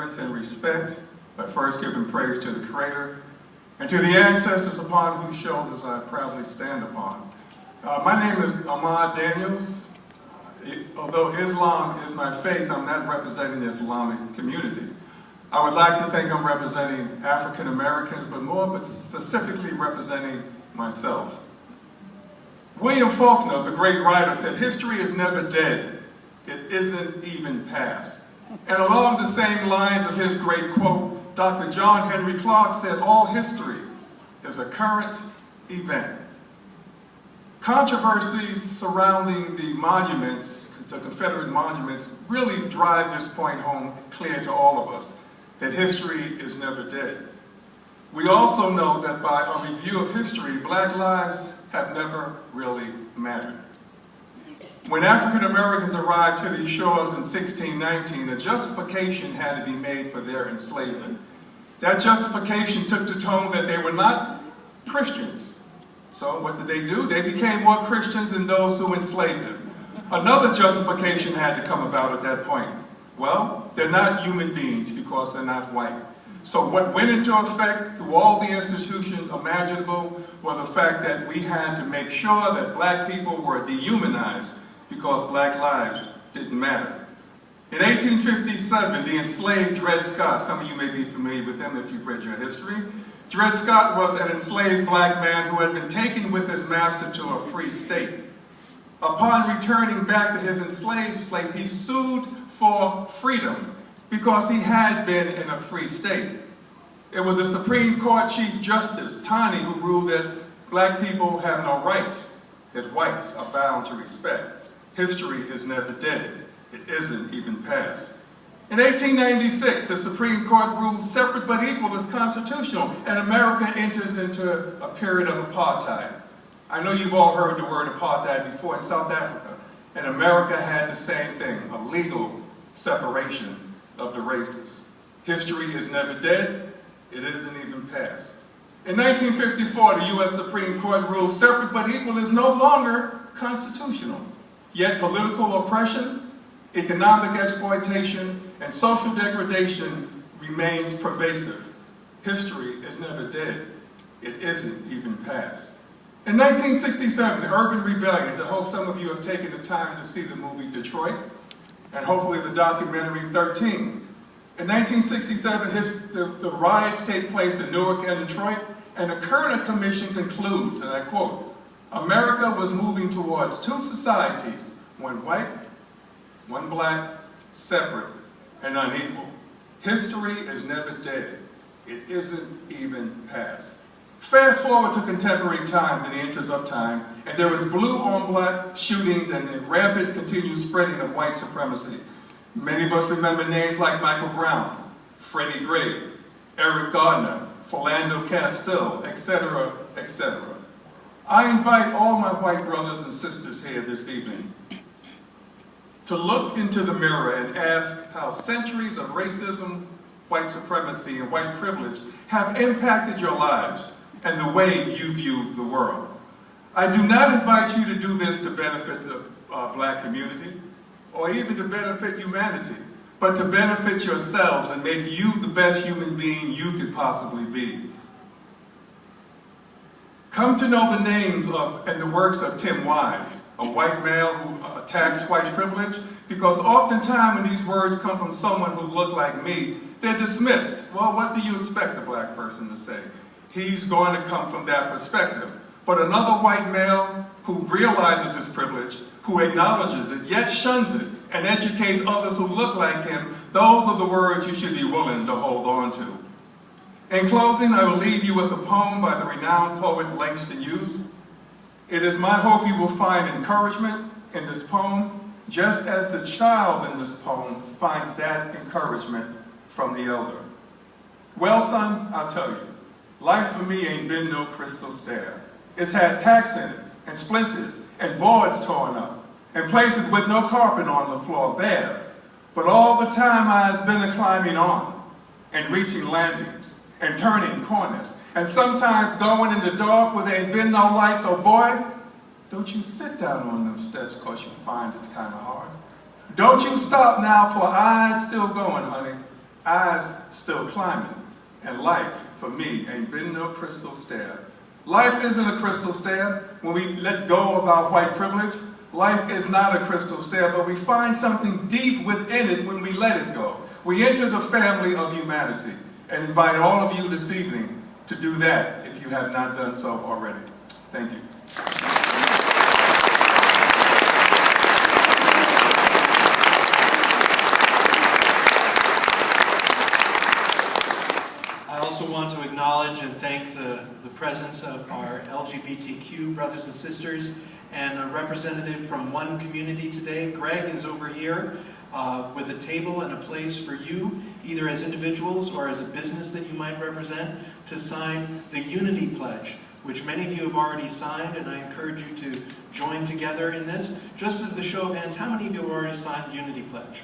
reverence and respect by first giving praise to the Creator and to the ancestors upon whose shoulders I proudly stand upon. My name is Ahmad Daniels. Although Islam is my faith, I'm not representing the Islamic community. I would like to think I'm representing African Americans, but specifically representing myself. William Faulkner, the great writer, said, "History is never dead, it isn't even past." And along the same lines of his great quote, Dr. John Henry Clark said, "All history is a current event." Controversies surrounding the monuments, the Confederate monuments, really drive this point home clear to all of us, that history is never dead. We also know that by a review of history, black lives have never really mattered. When African Americans arrived to these shores in 1619, a justification had to be made for their enslavement. That justification took the tone that they were not Christians. So what did they do? They became more Christians than those who enslaved them. Another justification had to come about at that point. Well, they're not human beings because they're not white. So what went into effect through all the institutions imaginable was the fact that we had to make sure that black people were dehumanized because black lives didn't matter. In 1857, the enslaved Dred Scott, some of you may be familiar with him if you've read your history. Dred Scott was an enslaved black man who had been taken with his master to a free state. Upon returning back to his enslaved state, he sued for freedom because he had been in a free state. It was the Supreme Court Chief Justice, Taney, who ruled that black people have no rights, that whites are bound to respect. History is never dead. It isn't even past. In 1896, the Supreme Court ruled separate but equal is constitutional, and America enters into a period of apartheid. I know you've all heard the word apartheid before in South Africa, and America had the same thing, a legal separation of the races. History is never dead, it isn't even past. In 1954, the U.S. Supreme Court ruled separate but equal is no longer constitutional. Yet political oppression, economic exploitation, and social degradation remains pervasive. History is never dead, it isn't even past. In 1967, the Urban Rebellions, I hope some of you have taken the time to see the movie Detroit, and hopefully the documentary 13. In 1967, the riots take place in Newark and Detroit, and the Kerner Commission concludes, and I quote, "America was moving towards two societies, one white, one black, separate and unequal. History is never dead. It isn't even past." Fast forward to contemporary times in the interest of time, and there was blue on black shootings and the rampant continued spreading of white supremacy. Many of us remember names like Michael Brown, Freddie Gray, Eric Gardner, Philando Castile, etc., etc. I invite all my white brothers and sisters here this evening to look into the mirror and ask how centuries of racism, white supremacy, and white privilege have impacted your lives and the way you view the world. I do not invite you to do this to benefit the black community or even to benefit humanity, but to benefit yourselves and make you the best human being you could possibly be. Come to know the names of and the works of Tim Wise, a white male who attacks white privilege, because oftentimes when these words come from someone who looked like me, they're dismissed. Well, what do you expect a black person to say? He's going to come from that perspective. But another white male who realizes his privilege, who acknowledges it, yet shuns it, and educates others who look like him, those are the words you should be willing to hold on to. In closing, I will leave you with a poem by the renowned poet Langston Hughes. It is my hope you will find encouragement in this poem, just as the child in this poem finds that encouragement from the elder. Well, son, I'll tell you, life for me ain't been no crystal stair. It's had tacks in it, and splinters, and boards torn up, and places with no carpet on the floor bare. But all the time I's been a-climbing on, and reaching landings, and turning corners, and sometimes going in the dark where there ain't been no light. So boy, don't you sit down on them steps cause you find it's kind of hard. Don't you stop now, for I's still going, honey. eyes still climbing, and life, for me, ain't been no crystal stair. Life isn't a crystal stair. When we let go of our white privilege, life is not a crystal stair, but we find something deep within it when we let it go. We enter the family of humanity, and invite all of you this evening to do that if you have not done so already. Thank you. I also want to acknowledge and thank the presence of our LGBTQ brothers and sisters and a representative from one community today. Greg is over here with a table and a place for you, either as individuals or as a business that you might represent, to sign the Unity Pledge, which many of you have already signed, and I encourage you to join together in this. Just as the show of hands, how many of you have already signed the Unity Pledge?